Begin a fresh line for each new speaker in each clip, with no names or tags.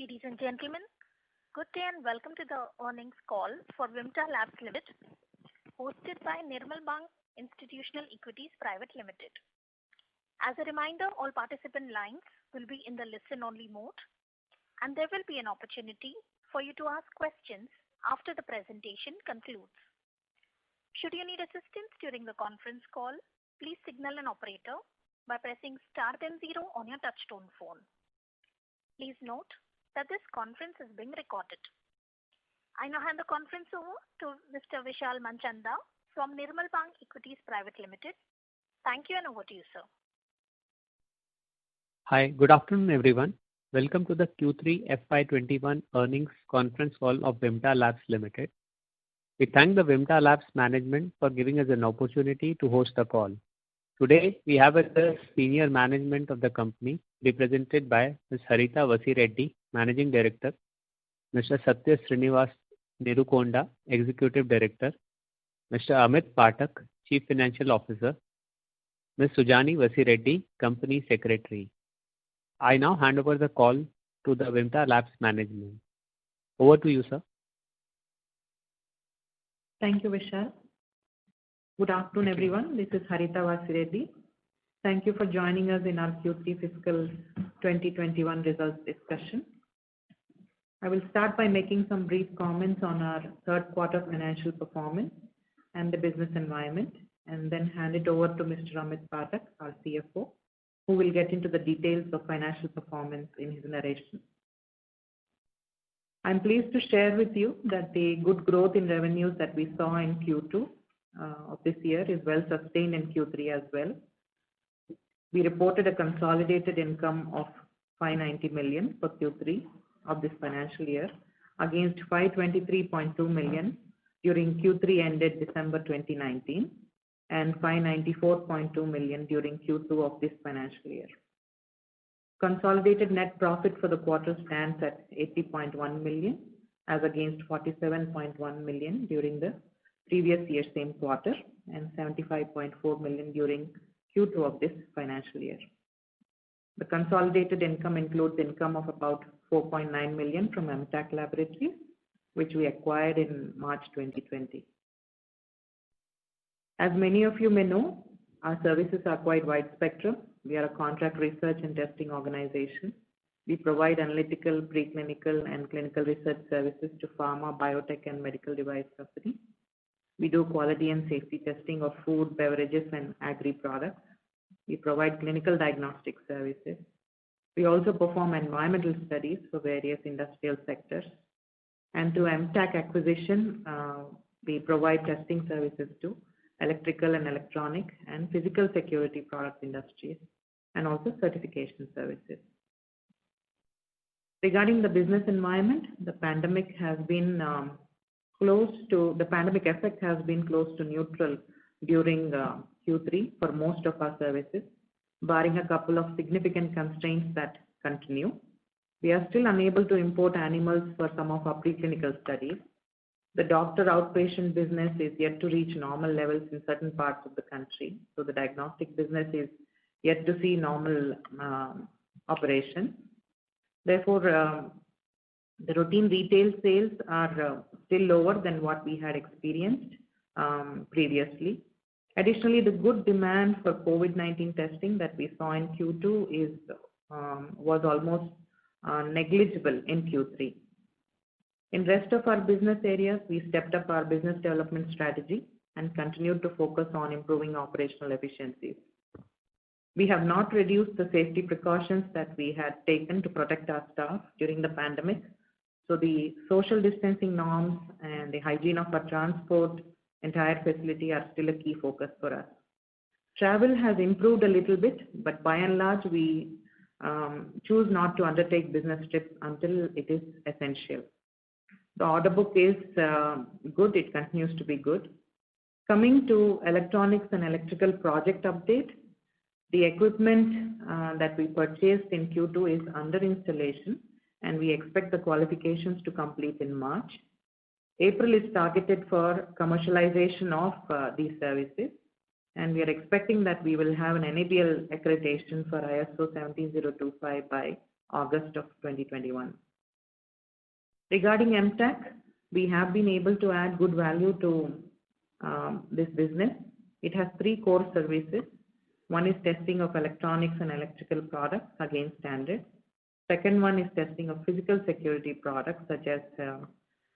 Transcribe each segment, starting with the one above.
Ladies and gentlemen, good day and welcome to the earnings call for Vimta Labs Limited, hosted by Nirmal Bang Institutional Equities Private Limited. As a reminder, all participant lines will be in the listen-only mode, and there will be an opportunity for you to ask questions after the presentation concludes. Should you need assistance during the conference call, please signal an operator by pressing star then 0 on your touchtone phone. Please note that this conference is being recorded. I now hand the conference over to Mr. Vishal Manchanda from Nirmal Bang Equities Private Limited. Thank you and over to you, sir.
Hi, good afternoon everyone. Welcome to the Q3 FY21 earnings conference call of Vimta Labs Limited. We thank the Vimta Labs management for giving us an opportunity to host the call. Today, we have with us senior management of the company represented by Ms. Harita Vasireddi, Managing Director, Mr. Satya Srinivas Neerukonda, Executive Director, Mr. Amit Pathak, Chief Financial Officer, Ms. Sujani Vasireddi, Company Secretary. I now hand over the call to the Vimta Labs management. Over to you, sir.
Thank you, Vishal. Good afternoon, everyone. This is Harita Vasireddi. Thank you for joining us in our Q3 fiscal 2021 results discussion. I will start by making some brief comments on our third quarter financial performance and the business environment, and then hand it over to Mr. Amit Pathak, our CFO, who will get into the details of financial performance in his narration. I'm pleased to share with you that the good growth in revenues that we saw in Q2 of this year is well sustained in Q3 as well. We reported a consolidated income of 590 million for Q3 of this financial year against 523.2 million during Q3 ended December 2019 and 594.2 million during Q2 of this financial year. Consolidated net profit for the quarter stands at 80.1 million as against 47.1 million during the previous year same quarter and 75.4 million during Q2 of this financial year. The consolidated income includes income of about 4.9 million from MTAC Laboratories, which we acquired in March 2020. As many of you may know, our services are quite wide spectrum. We are a contract research and testing organization. We provide analytical, preclinical, and clinical research services to pharma, biotech, and medical device companies. We do quality and safety testing of food, beverages, and agri products. We provide clinical diagnostic services. We also perform environmental studies for various industrial sectors. And to MTAC acquisition, we provide testing services to electrical and electronic and physical security product industries and also certification services. Regarding the business environment, the pandemic effect has been close to neutral during Q3 for most of our services, barring a couple of significant constraints that continue. We are still unable to import animals for some of our preclinical studies. The doctor outpatient business is yet to reach normal levels in certain parts of the country, so the diagnostic business is yet to see normal operation. Therefore, the routine retail sales are still lower than what we had experienced previously. Additionally, the good demand for COVID-19 testing that we saw in Q2 was almost negligible in Q3. In rest of our business areas, we stepped up our business development strategy and continued to focus on improving operational efficiencies. We have not reduced the safety precautions that we had taken to protect our staff during the pandemic. So the social distancing norms and the hygiene of our transport entire facility are still a key focus for us. Travel has improved a little bit, but by and large, we choose not to undertake business trips until it is essential. The order book is good. It continues to be good. Coming to electronics and electrical project update, the equipment that we purchased in Q2 is under installation, and we expect the qualifications to complete in March. April is targeted for commercialization of these services, and we are expecting that we will have an NABL accreditation for ISO 17025 by August of 2021. Regarding MTech, we have been able to add good value to this business. It has three core services. One is testing of electronics and electrical products against standards. Second one is testing of physical security products such as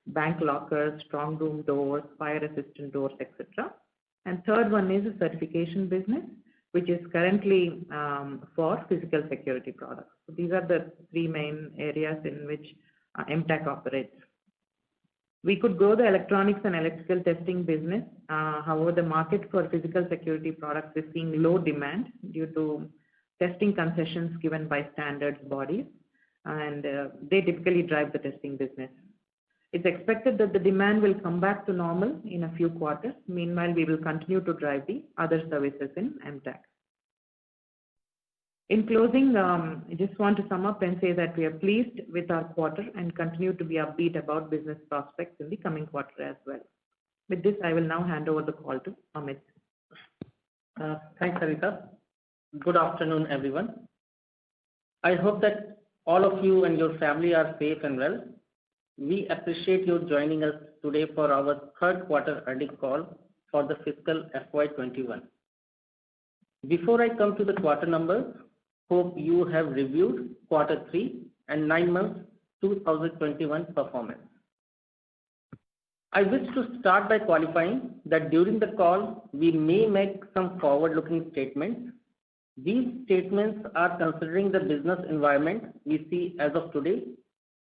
bank lockers, strong room doors, fire resistant doors, etc. And third one is a certification business, which is currently for physical security products. So these are the three main areas in which MTech operates. We could grow the electronics and electrical testing business. However, the market for physical security products is seeing low demand due to testing concessions given by standards bodies, and they typically drive the testing business. It's expected that the demand will come back to normal in a few quarters. Meanwhile, we will continue to drive the other services in MTech. In closing, I just want to sum up and say that we are pleased with our quarter and continue to be upbeat about business prospects in the coming quarter as well. With this, I will now hand over the call to Amit.
Thanks, Harita. Good afternoon, everyone. I hope that all of you and your family are safe and well. We appreciate you joining us today for our third quarter earnings call for the fiscal FY21. Before I come to the quarter numbers, hope you have reviewed quarter 3 and 9 months 2021 performance. I wish to start by qualifying that during the call, we may make some forward-looking statements. These statements are considering the business environment we see as of today.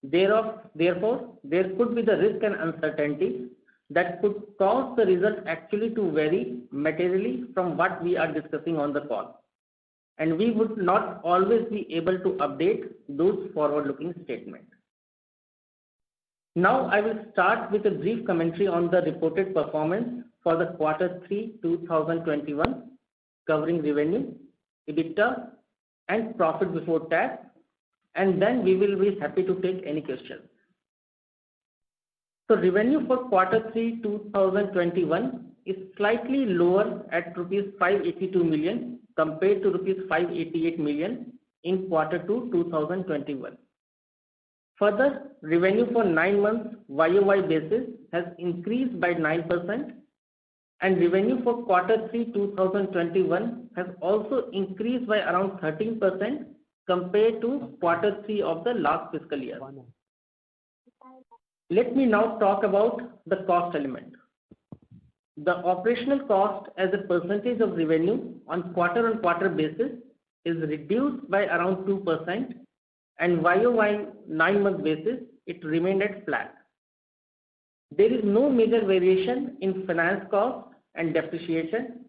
Therefore, there could be the risk and uncertainty that could cause the result actually to vary materially from what we are discussing on the call. And we would not always be able to update those forward-looking statements. Now I will start with a brief commentary on the reported performance for the quarter 3 2021, covering revenue, EBITDA, and profit before tax, and then we will be happy to take any questions. So revenue for quarter 3 2021 is slightly lower at rupees 582 million compared to rupees 588 million in quarter 2 2021. Further, revenue for 9 months YOY basis has increased by 9%, and revenue for quarter 3 2021 has also increased by around 13% compared to quarter 3 of the last fiscal year. Let me now talk about the cost element. The operational cost as a percentage of revenue on quarter basis is reduced by around 2%, and YOY 9-month basis it remained at flat. There is no major variation in finance cost and depreciation.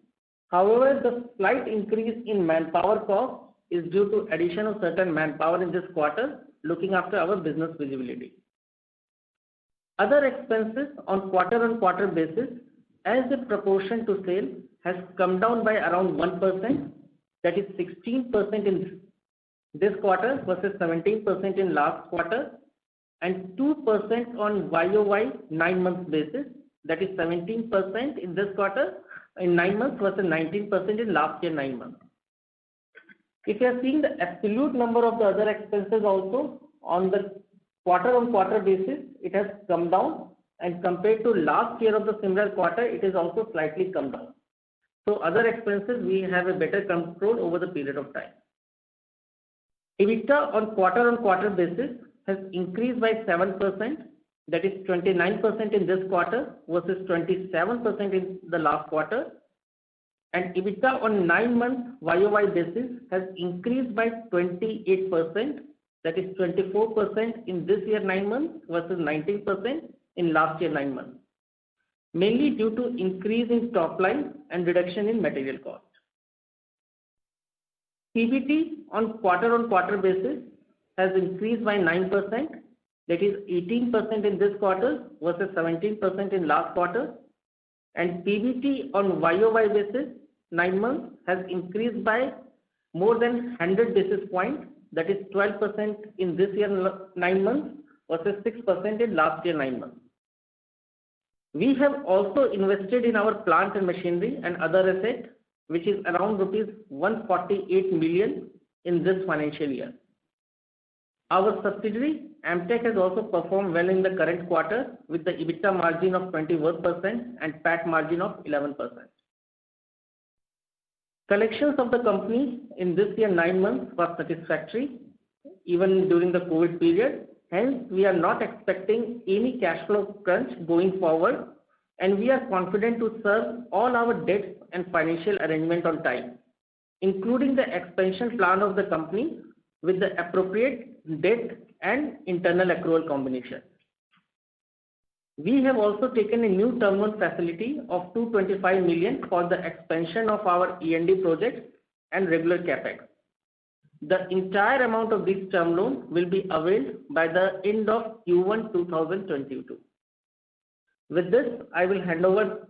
However, the slight increase in manpower cost is due to addition of certain manpower in this quarter, looking after our business visibility. Other expenses on quarter basis as a proportion to sale has come down by around 1%, that is 16% in this quarter versus 17% in last quarter, and 2% on YOY 9-month basis, that is 17% in this quarter in 9 months versus 19% in last year 9 months. If you are seeing the absolute number of the other expenses also on the quarter basis, it has come down, and compared to last year of the similar quarter, it is also slightly come down. So other expenses, we have a better control over the period of time. EBITDA on quarter basis has increased by 7%, that is 29% in this quarter versus 27% in the last quarter. And EBITDA on 9 months YOY basis has increased by 28%, that is 24% in this year 9 months versus 19% in last year 9 months, mainly due to increase in top line and reduction in material cost. PBT on quarter basis has increased by 9%, that is 18% in this quarter versus 17% in last quarter, and PBT on YOY basis 9 months has increased by more than 100 basis points, that is 12% in this year 9 months versus 6% in last year 9 months. We have also invested in our plant and machinery and other assets, which is around rupees 148 million in this financial year. Our subsidiary, Amtech, has also performed well in the current quarter with the EBITDA margin of 21% and PAT margin of 11%. Collections of the company in this year 9 months were satisfactory even during the COVID period. Hence, we are not expecting any cash flow crunch going forward, and we are confident to serve all our debts and financial arrangement on time, including the expansion plan of the company with the appropriate debt and internal accrual combination. We have also taken a new term loan facility of 225 million for the expansion of our E&D projects and regular capex. The entire amount of this term loan will be availed by the end of Q1 2022. With this, I will hand over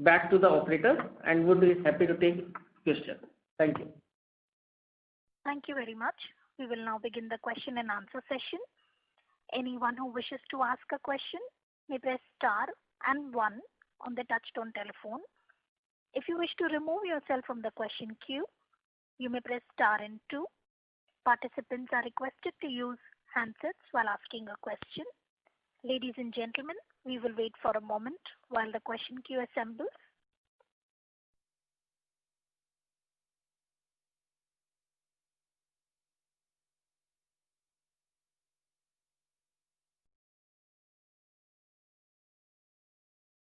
back to the operator and would be happy to take questions. Thank you.
Thank you very much. We will now begin the question and answer session. Anyone who wishes to ask a question may press star and 1 on the touchtone telephone. If you wish to remove yourself from the question queue, you may press star and 2. Participants are requested to use handsets while asking a question. Ladies and gentlemen, we will wait for a moment while the question queue assembles.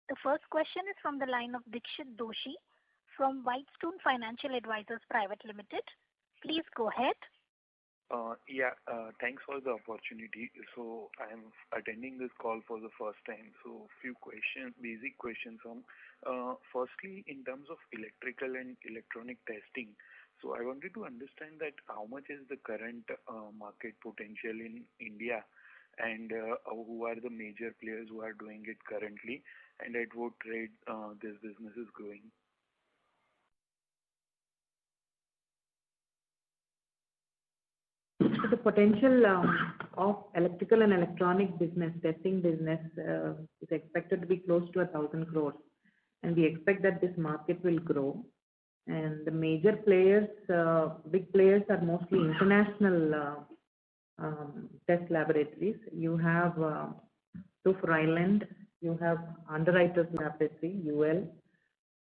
The first question is from the line of Dixit Doshi from Whitestone Financial Advisors Private Limited. Please go ahead.
Thanks for the opportunity. So I am attending this call for the first time. So few questions, basic questions on. Firstly, in terms of electrical and electronic testing, so I wanted to understand that how much is the current market potential in India, and who are the major players who are doing it currently, and at what rate this business is growing.
So the potential of electrical and electronic business, testing business, is expected to be close to 1,000 crores, and we expect that this market will grow. And the major players, big players, are mostly international test laboratories. You have TÜV Rheinland, you have Underwriters Laboratory, UL.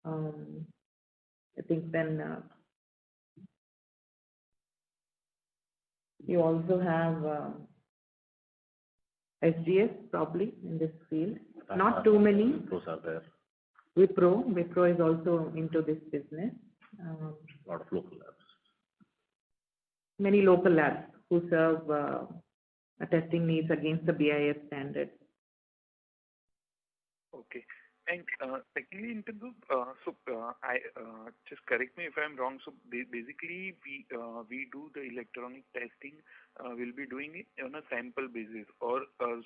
I think then you also have SGS probably in this field. Not too many.
Those are there.
Wipro is also into this business.
A lot of local labs.
Many local labs who serve testing needs against the BIS standards.
Okay. And secondly, in terms of, I just correct me if I'm wrong. So basically, we do the electronic testing. We'll be doing it on a sample basis, or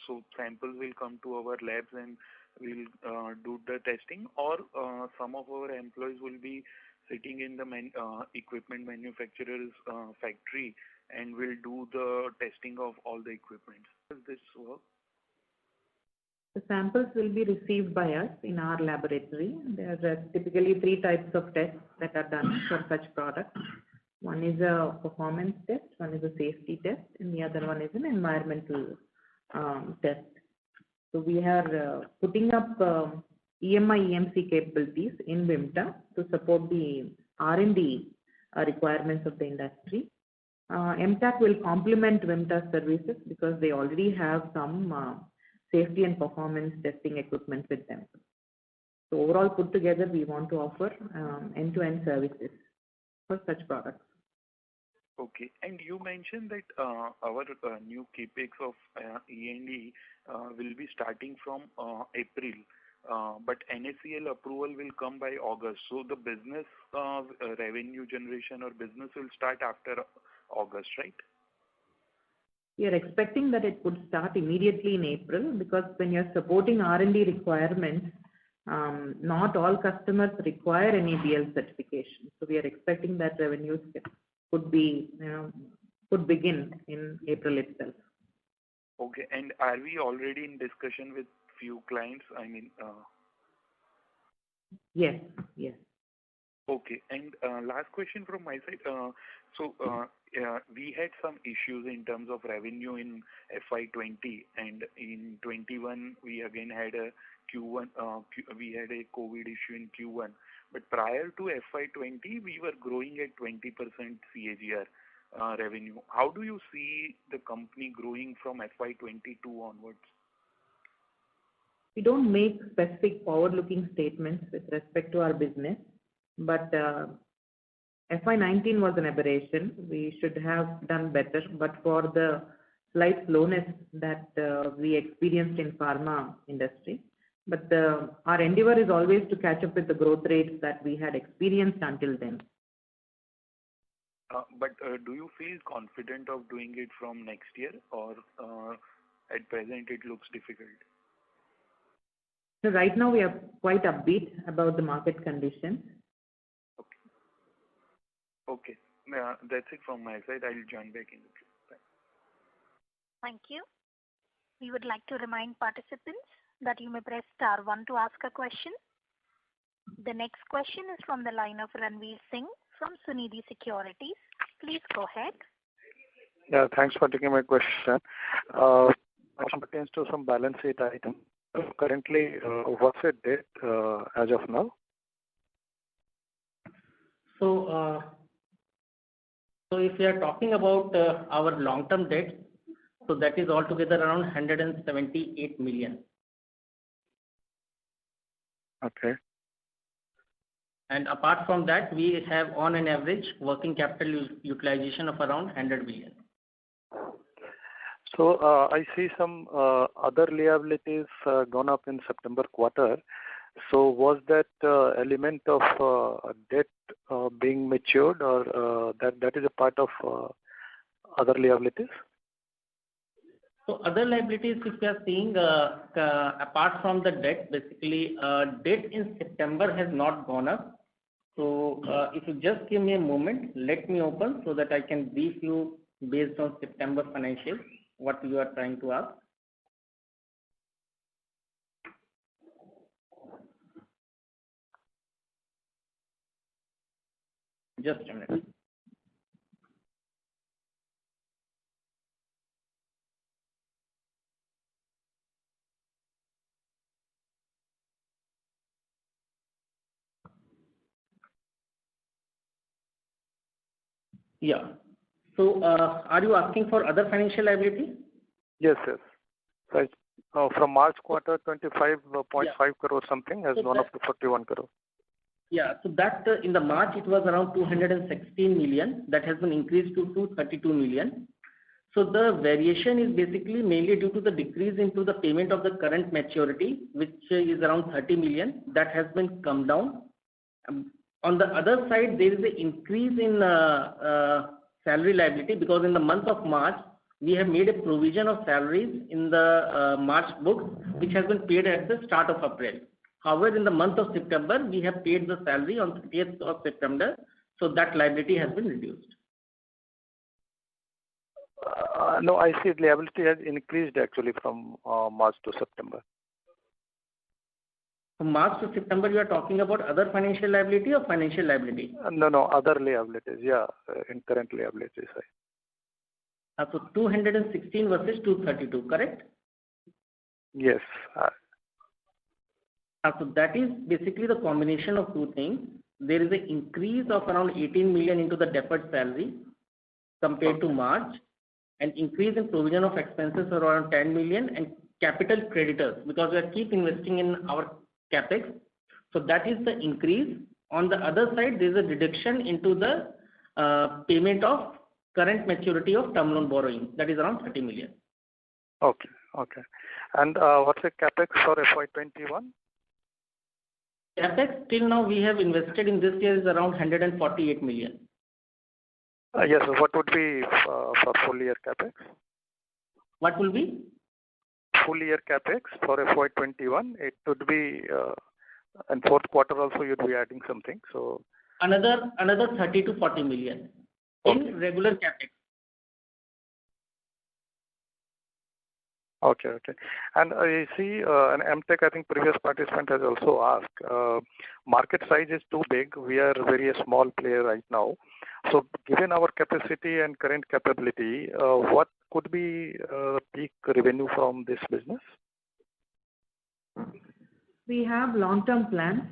so samples will come to our labs and we'll do the testing, or some of our employees will be sitting in the equipment manufacturer's factory and will do the testing of all the equipment. Does this work?
The samples will be received by us in our laboratory. There are typically 3 types of tests that are done for such products. One is a performance test, one is a safety test, and the other one is an environmental test. So we are putting up EMI EMC capabilities in Vimta to support the R&D requirements of the industry. MTAC will complement Vimta's services because they already have some safety and performance testing equipment with them. So overall put together, we want to offer end-to-end services for such products.
Okay. And you mentioned that our new capex of E&E will be starting from April, but NACL approval will come by August. So the business revenue generation or business will start after August, right?
We are expecting that it would start immediately in April, because when you're supporting R&D requirements, not all customers require NABL certification. So we are expecting that revenues could begin in April itself.
Okay. And are we already in discussion with few clients? I mean.
Yes.
Okay. And last question from my side. So we had some issues in terms of revenue in FY20, and in 21 we again had a Q1. We had a COVID issue in Q1. But prior to FY20, we were growing at 20% CAGR revenue. How do you see the company growing from FY22 onwards?
We don't make specific forward-looking statements with respect to our business, but FY19 was an aberration. We should have done better, but for the slight slowness that we experienced in pharma industry. But our endeavor is always to catch up with the growth rates that we had experienced until then.
But do you feel confident of doing it from next year, or at present it looks difficult?
So right now we are quite upbeat about the market conditions.
Okay. That's it from my side. I'll join back in the queue.
Thank you. We would like to remind participants that you may press star 1 to ask a question. The next question is from the line of Ranveer Singh from Sunidhi Securities. Please go ahead.
Yeah, thanks for taking my question. Question pertains to some balance sheet item. Currently, what's the debt as of now?
So if we are talking about our long-term debt, so that is altogether around 178 million.
Okay.
And apart from that, we have on an average working capital utilization of around 100 million.
So I see some other liabilities gone up in September quarter. So was that element of debt being matured, or that is a part of other liabilities?
So other liabilities, if you are seeing, apart from the debt, basically debt in September has not gone up. So if you just give me a moment, let me open so that I can brief you based on September financials, what you are trying to ask. Just a minute. Yeah. So are you asking for other financial liability?
Yes, yes. So from March quarter, 25.5 crore something has gone up to 41 crore.
Yeah, so that in the March it was around 216 million. That has been increased to 232 million. So the variation is basically mainly due to the decrease into the payment of the current maturity, which is around 30 million. That has been come down. On the other side, there is an increase in salary liability, because in the month of March, we have made a provision of salaries in the March books, which has been paid at the start of April. However, in the month of September, we have paid the salary on 30th of September, so that liability has been reduced.
No, I see liability has increased actually from March to September.
From March to September, you are talking about other financial liability or financial liability?
No, other liabilities, yeah, in current liabilities.
So 216 versus 232, correct?
Yes.
So that is basically the combination of two things. There is an increase of around 18 million into the deferred salary compared to March, and increase in provision of expenses around 10 million, and capital creditors, because we are keep investing in our capex. So that is the increase. On the other side, there is a reduction into the payment of current maturity of term loan borrowing. That is around 30 million.
Okay. And what's the capex for FY21?
Capex till now we have invested in this year is around 148 million.
Yes, so what would be for full year capex?
What will be?
Full year capex for FY21. It would be, in fourth quarter also you'd be adding something. So
another 30 to 40 million in regular capex.
Okay, okay. And I see an MTech, I think previous participant has also asked, market size is too big. We are very a small player right now. So given our capacity and current capability, what could be peak revenue from this business?
We have long-term plans,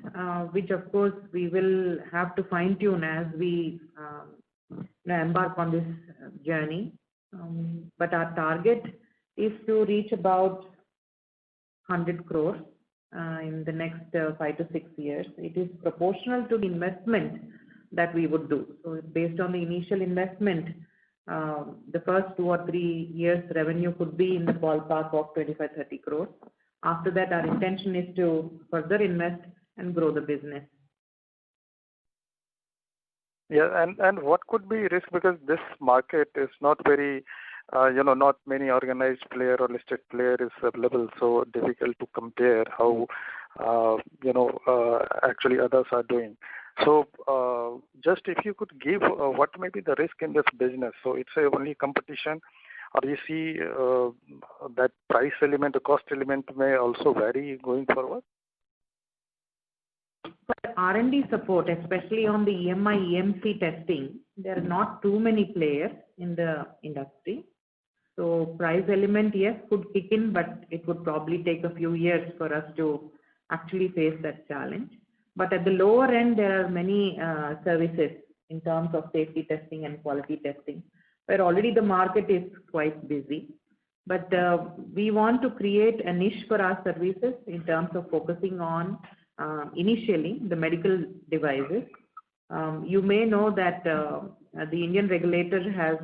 which of course we will have to fine-tune as we embark on this journey. But our target is to reach about 100 crores in the next 5 to 6 years. It is proportional to the investment that we would do. So based on the initial investment, the first 2 or 3 years revenue could be in the ballpark of 25-30 crores. After that, our intention is to further invest and grow the business.
Yeah, and what could be risk, because this market is not very, not many organized player or listed player is available, so difficult to compare how, actually others are doing. So just if you could give what may be the risk in this business. So it's a only competition, or you see that price element, the cost element may also vary going forward?
For R&D support, especially on the EMI, EMC testing, there are not too many players in the industry. So price element, yes, could kick in, but it would probably take a few years for us to actually face that challenge. But at the lower end, there are many services in terms of safety testing and quality testing, where already the market is quite busy. But we want to create a niche for our services in terms of focusing on initially the medical devices. You may know that the Indian regulator has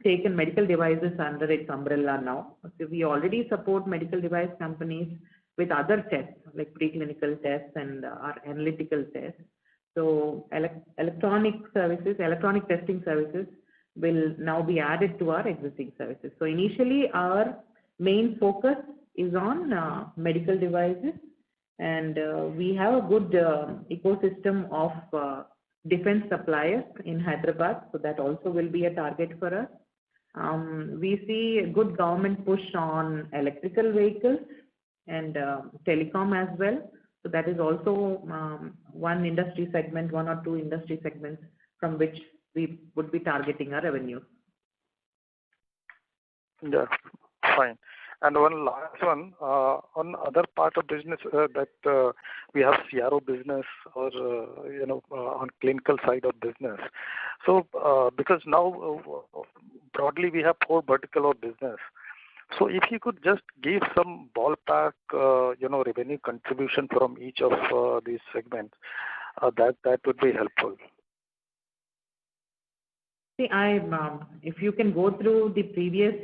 taken medical devices under its umbrella now. So we already support medical device companies with other tests like preclinical tests and our analytical tests. So electronic testing services will now be added to our existing services. So initially our main focus is on medical devices, and we have a good ecosystem of defense suppliers in Hyderabad, so that also will be a target for us. We see a good government push on electrical vehicles and telecom as well. So that is also one industry segment, 1 or 2 industry segments from which we would be targeting our revenue.
Yeah, fine. And one last one, on other part of business that we have CRO business or, on clinical side of business. So because now broadly we have 4 vertical of business. So if you could just give some ballpark, revenue contribution from each of these segments, that would be helpful.
See, if you can go through the previous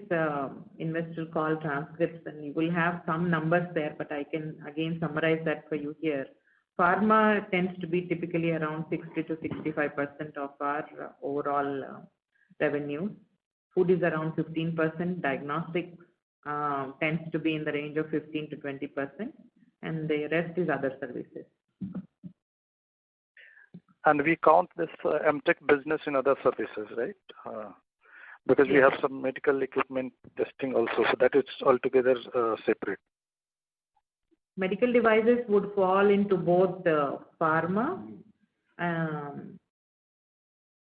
investor call transcripts, and you will have some numbers there, but I can again summarize that for you here. Pharma tends to be typically around 60 to 65% of our overall revenue. Food is around 15%. Diagnostics tends to be in the range of 15 to 20%, and the rest is other services.
And we count this MTech business in other services, right? Because we have some medical equipment testing also, so that is altogether separate.
Medical devices would fall into both pharma.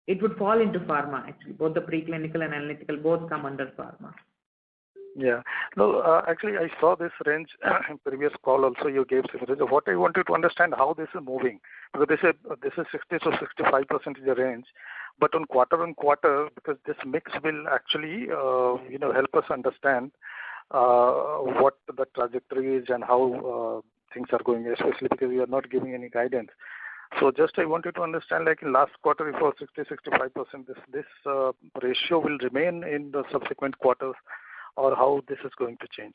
It would fall into pharma actually. Both the preclinical and analytical both come under pharma.
Yeah. No, actually I saw this range in previous call also you gave some range. What I wanted to understand how this is moving, because this is 60 to 65% is the range, but on quarter, because this mix will actually help us understand what the trajectory is and how things are going, especially because we are not giving any guidance. So just I wanted to understand, like in last quarter it was 60-65%. This ratio will remain in the subsequent quarters, or how this is going to change?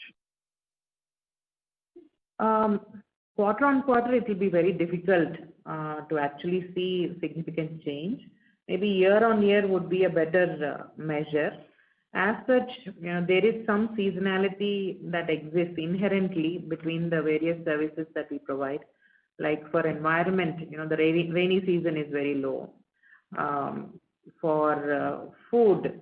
Quarter on quarter, it will be very difficult to actually see significant change. Maybe year on year would be a better measure. As such, there is some seasonality that exists inherently between the various services that we provide. Like for environment, the rainy season is very low. For food,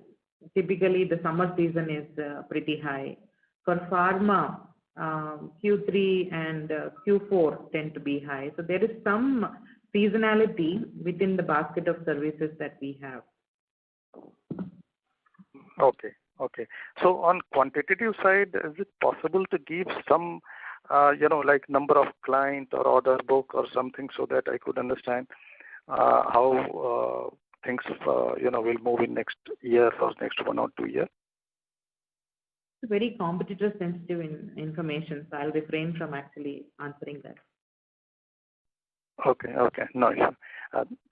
typically the summer season is pretty high. For pharma, Q3 and Q4 tend to be high. So there is some seasonality within the basket of services that we have.
Okay. Okay. So on quantitative side, is it possible to give some, like number of client or order book or something so that I could understand how things, will move in next year or next 1 or 2 years?
It's very competitor sensitive information, so I'll refrain from actually answering that.
Okay. Okay. No issue.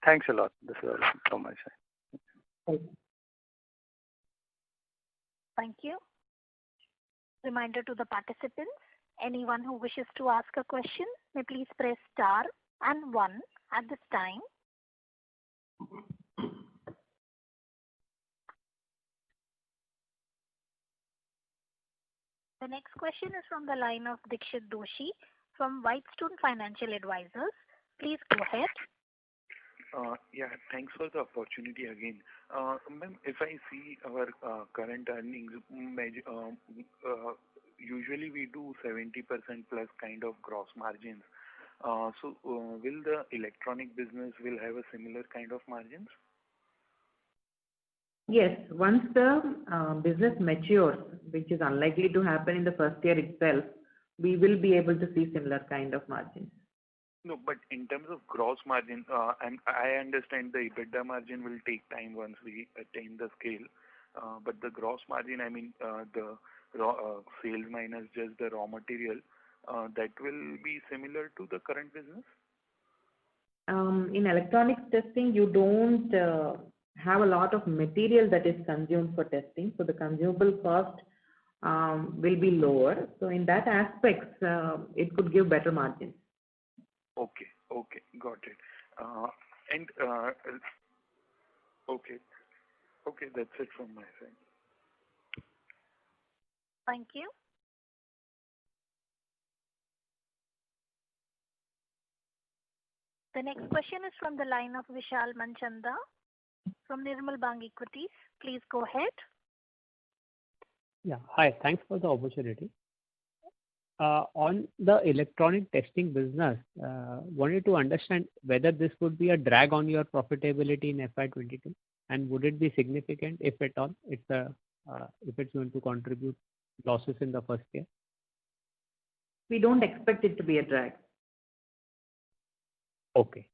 Thanks a lot. This is all from my side.
Okay.
Thank you. Reminder to the participants, anyone who wishes to ask a question may please press star and 1 at this time. The next question is from the line of Dikshit Doshi from Whitestone Financial Advisors. Please go ahead.
Yeah, thanks for the opportunity again. Ma'am, if I see our current earnings, usually we do 70% plus kind of gross margins. So will the electronic business will have a similar kind of margins?
Yes, once the business matures, which is unlikely to happen in the first year itself, we will be able to see similar kind of margins.
No, but in terms of gross margin, and I understand the EBITDA margin will take time once we attain the scale. But the gross margin, I mean, the sales minus just the raw material, that will be similar to the current business?
In electronics testing, you don't have a lot of material that is consumed for testing, so the consumable cost will be lower. So in that aspect, it could give better margins.
Okay, got it. Okay, that's it from my side.
Thank you. The next question is from the line of Vishal Manchanda from Nirmal Bang Equities. Please go ahead.
Yeah, hi. Thanks for the opportunity. On the electronic testing business, wanted to understand whether this would be a drag on your profitability in FY22, and would it be significant, if at all, if it's going to contribute losses in the first year?
We don't expect it to be a drag.
Okay.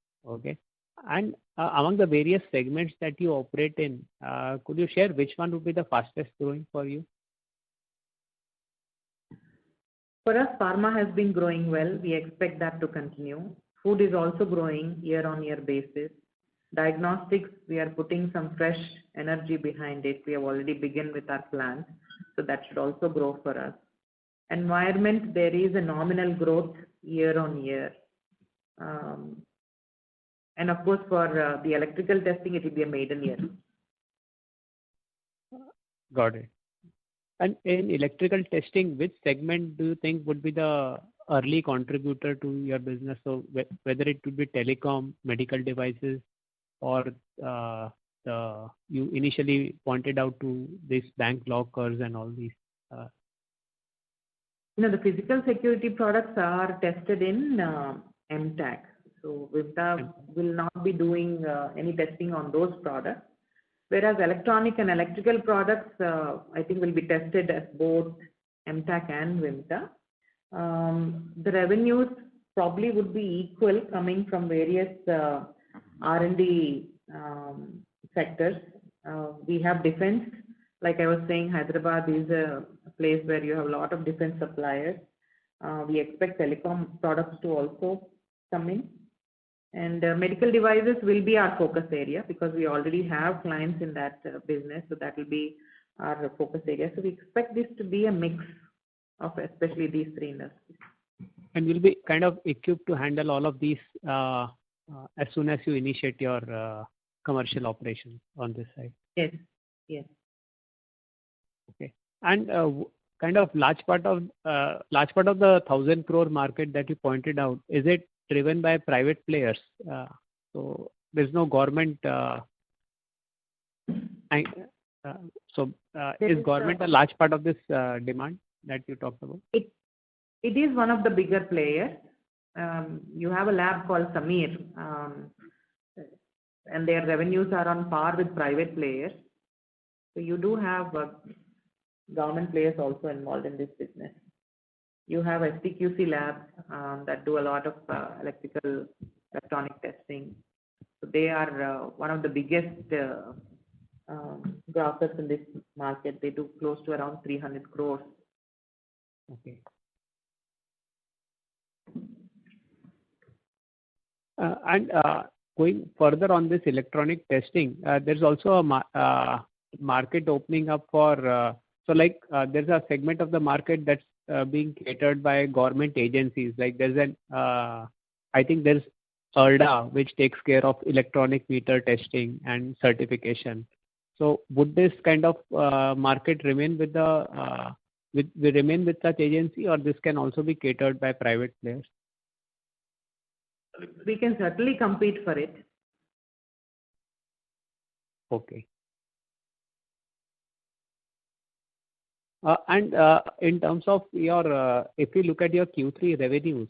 And among the various segments that you operate in, could you share which one would be the fastest growing for you?
For us, pharma has been growing well. We expect that to continue. Food is also growing year-on-year basis. Diagnostics, we are putting some fresh energy behind it. We have already begun with our plans, so that should also grow for us. Environment, there is a nominal growth year-on-year. And of course, for the electrical testing, it will be a maiden year.
Got it. And in electrical testing, which segment do you think would be the early contributor to your business? So whether it could be telecom, medical devices, or you initially pointed out to these bank lockers and all these.
The physical security products are tested in MTAC. So Vimta will not be doing any testing on those products. Whereas electronic and electrical products, I think will be tested as both MTAC and Vimta. The revenues probably would be equal coming from various R&D sectors. We have defense. Like I was saying, Hyderabad is a place where you have a lot of defense suppliers. We expect telecom products to also come in. And medical devices will be our focus area because we already have clients in that business, so that will be our focus area. So we expect this to be a mix of especially these three industries.
And you'll be kind of equipped to handle all of these as soon as you initiate your commercial operations on this side.
Yes.
Okay. And kind of large part of the 1,000 crore market that you pointed out, is it driven by private players? So there's no government. Is government a large part of this demand? that you talked about?
It is one of the bigger players. You have a lab called Samir, and their revenues are on par with private players. So you do have government players also involved in this business. You have STQC labs that do a lot of electronic testing. So they are one of the biggest growers in this market. They do close to around 300 crores.
Okay. Going further on this electronic testing, there's also a market opening up for, there's a segment of the market that's being catered by government agencies. Like there's I think there's IRDA, which takes care of electronic meter testing and certification. So would this kind of market remain with such agency, or this can also be catered by private players?
We can certainly compete for it.
Okay. And in terms of your, if you look at your Q3 revenues,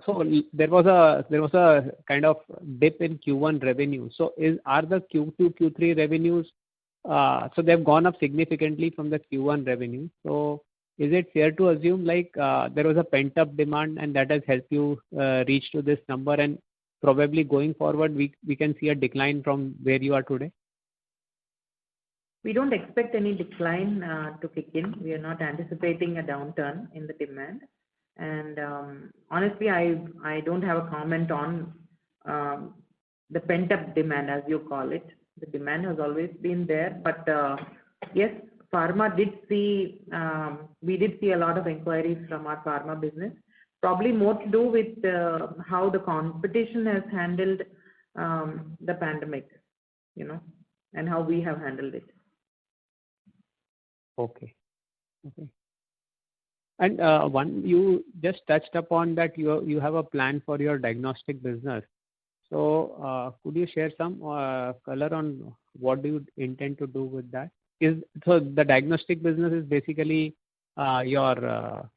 so there was a kind of dip in Q1 revenue. So are the Q2, Q3 revenues, so they've gone up significantly from the Q1 revenue. So is it fair to assume like there was a pent-up demand and that has helped you reach to this number, and probably going forward we can see a decline from where you are today?
We don't expect any decline to kick in. We are not anticipating a downturn in the demand. And honestly, I don't have a comment on the pent-up demand, as you call it. The demand has always been there, but yes, pharma did see, we did see a lot of inquiries from our pharma business, probably more to do with how the competition has handled the pandemic, and how we have handled it.
Okay. And one, you just touched upon that you have a plan for your diagnostic business. So could you share some color on what do you intend to do with that? So the diagnostic business is basically your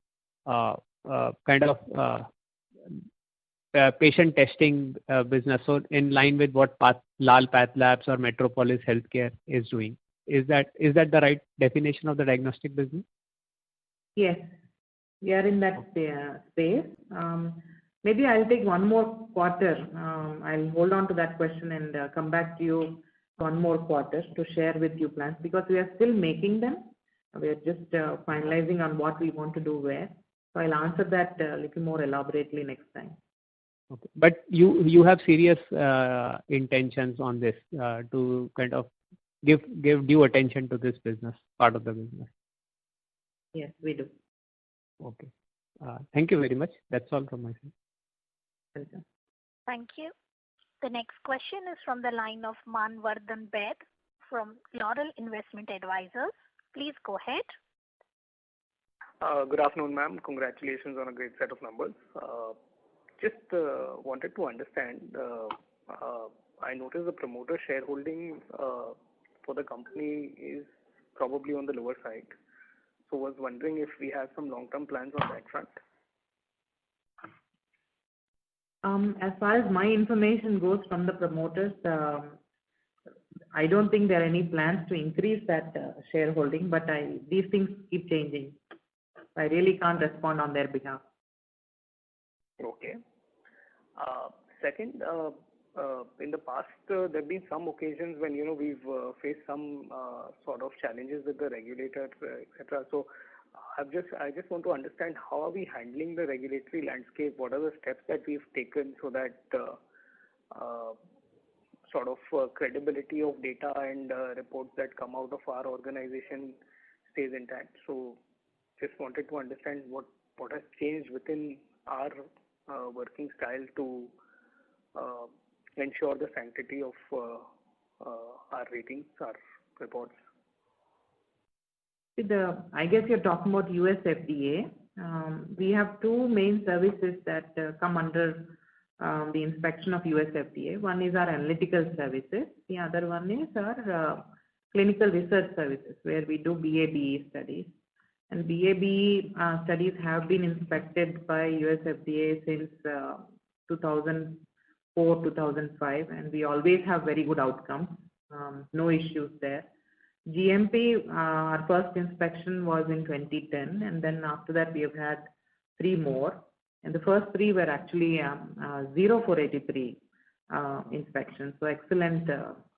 kind of patient testing business. So in line with what Lal PathLabs or Metropolis Healthcare is doing. Is that the right definition of the diagnostic business?
Yes, we are in that space. Maybe I'll take one more quarter. I'll hold on to that question and come back to you one more quarter to share with you plans, because we are still making them. We are just finalizing on what we want to do where. So I'll answer that a little more elaborately next time.
Okay. But you have serious intentions on this to kind of give due attention to this business, part of the business.
Yes, we do.
Okay. Thank you very much. That's all from my side.
Welcome.
Thank you. The next question is from the line of Manvardhan Baid from Laurel Investment Advisors. Please go ahead.
Good afternoon, ma'am. Congratulations on a great set of numbers. Just wanted to understand, I noticed the promoter shareholding for the company is probably on the lower side. So was wondering if we have some long-term plans on that front.
As far as my information goes from the promoters, I don't think there are any plans to increase that shareholding, but these things keep changing. I really can't respond on their behalf.
Okay. Second, in the past, there have been some occasions when we've faced some sort of challenges with the regulator, etc. So I just want to understand how are we handling the regulatory landscape? What are the steps that we've taken so that sort of credibility of data and reports that come out of our organization stays intact? So just wanted to understand what has changed within our working style to ensure the sanctity of our ratings, our reports.
I guess you're talking about US FDA. We have two main services that come under the inspection of US FDA. One is our analytical services. The other one is our clinical research services, where we do BA/BE studies. And BA/BE studies have been inspected by US FDA since 2004, 2005, and we always have very good outcomes, no issues there. GMP, our first inspection was in 2010, and then after that we have had 3 more. And the first 3 were actually 0483 inspections, so excellent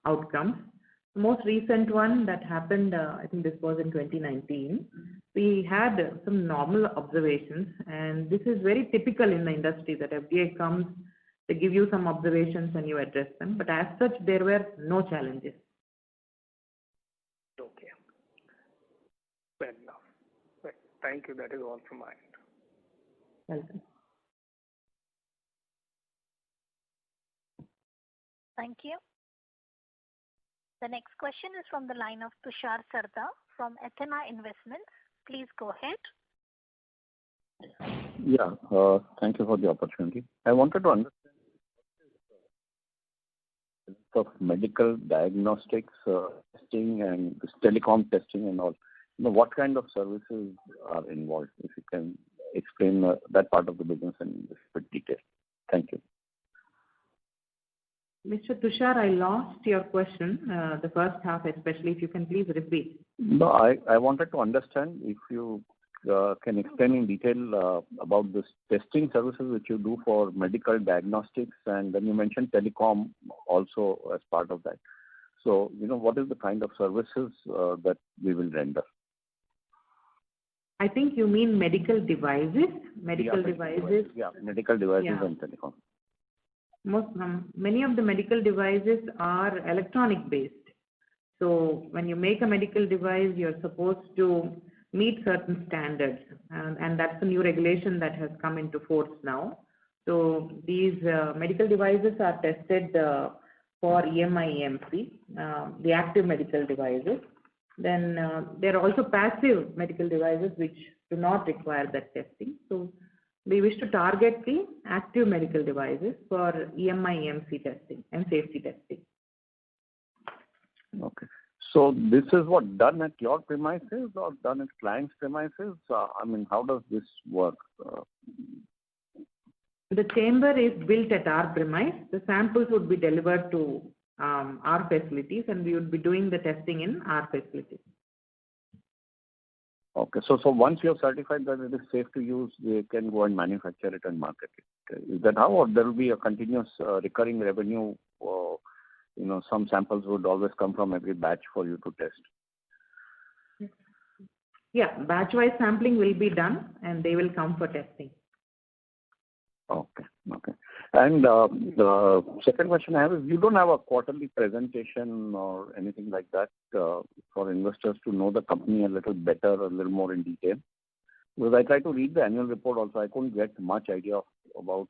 outcomes. The most recent one that happened, I think this was in 2019, we had some normal observations, and this is very typical in the industry that FDA comes, they give you some observations and you address them, but as such there were no challenges.
Okay. Fair enough. Right. Thank you. That is all from my end.
Welcome.
Thank you. The next question is from the line of Tushar Sarda from Athena Investments. Please go ahead.
Yeah, thank you for the opportunity. I wanted to understand of medical diagnostics testing and this telecom testing and all. What kind of services are involved? If you can explain that part of the business in bit detail. Thank you.
Mr. Tushar, I lost your question, the first half especially, if you can please repeat.
No, I wanted to understand if you can explain in detail about this testing services which you do for medical diagnostics, and then you mentioned telecom also as part of that. So, what is the kind of services that we will render?
I think you mean medical devices? Medical devices?
Yeah, medical devices
Yeah.
and telecom.
Many of the medical devices are electronic based. So when you make a medical device, you're supposed to meet certain standards, and that's a new regulation that has come into force now. So these medical devices are tested for EMI/EMC, the active medical devices. Then there are also passive medical devices which do not require that testing. So we wish to target the active medical devices for EMI/EMC testing and safety testing.
Okay. So this is what done at your premises or done at client's premises? How does this work?
The chamber is built at our premise. The samples would be delivered to our facilities, and we would be doing the testing in our facilities.
Okay. So once you have certified that it is safe to use, they can go and manufacture it and market it. Is that how, or there will be a continuous recurring revenue? Some samples would always come from every batch for you to test.
Yeah, batch-wise sampling will be done, and they will come for testing.
Okay. And the second question I have is, you don't have a quarterly presentation or anything like that for investors to know the company a little better, a little more in detail? Because I tried to read the annual report also, I couldn't get much idea about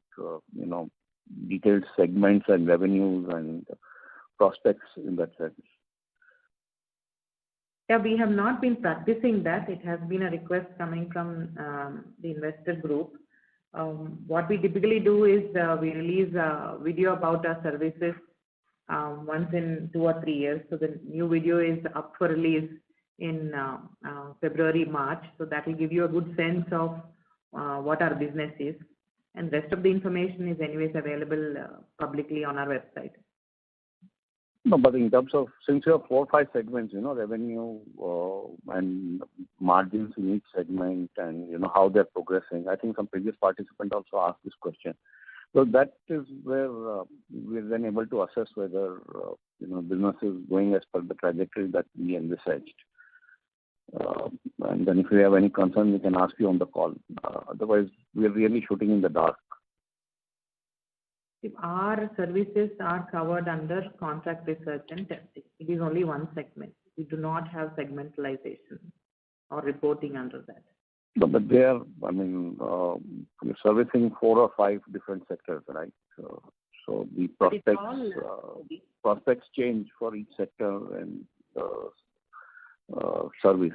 detailed segments and revenues and prospects in that sense.
Yeah, we have not been practicing that. It has been a request coming from the investor group. What we typically do is we release a video about our services once in 2 or 3 years. So the new video is up for release in February, March. So that will give you a good sense of what our business is. And rest of the information is anyways available publicly on our website.
No, but in terms of, since you have 4 or 5 segments, revenue and margins in each segment and, how they're progressing. I think some previous participant also asked this question. So that is where we're then able to assess whether, business is going as per the trajectory that we envisaged. And then if we have any concern, we can ask you on the call. Otherwise, we're really shooting in the dark.
If our services are covered under contract research and testing, it is only one segment. We do not have segmentalization or reporting under that.
No, but they are, you're servicing 4 or 5 different sectors, right? So the prospects change for each sector and service.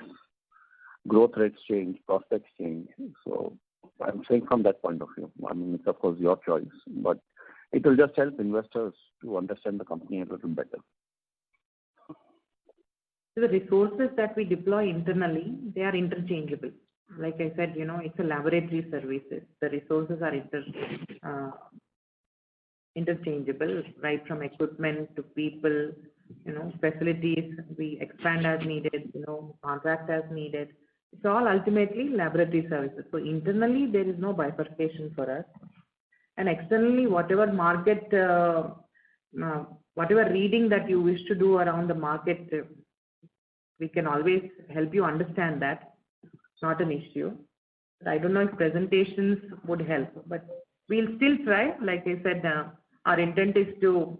Growth rates change, prospects change. So I'm saying from that point of view, it's of course your choice, but it will just help investors to understand the company a little better.
So the resources that we deploy internally, they are interchangeable. Like I said, it's a laboratory services. The resources are interchangeable, right from equipment to people, facilities. We expand as needed, contract as needed. It's all ultimately laboratory services. So internally, there is no bifurcation for us. And externally, whatever market, whatever reading that you wish to do around the market, we can always help you understand that. It's not an issue. But I don't know if presentations would help, but we'll still try. Like I said, our intent is to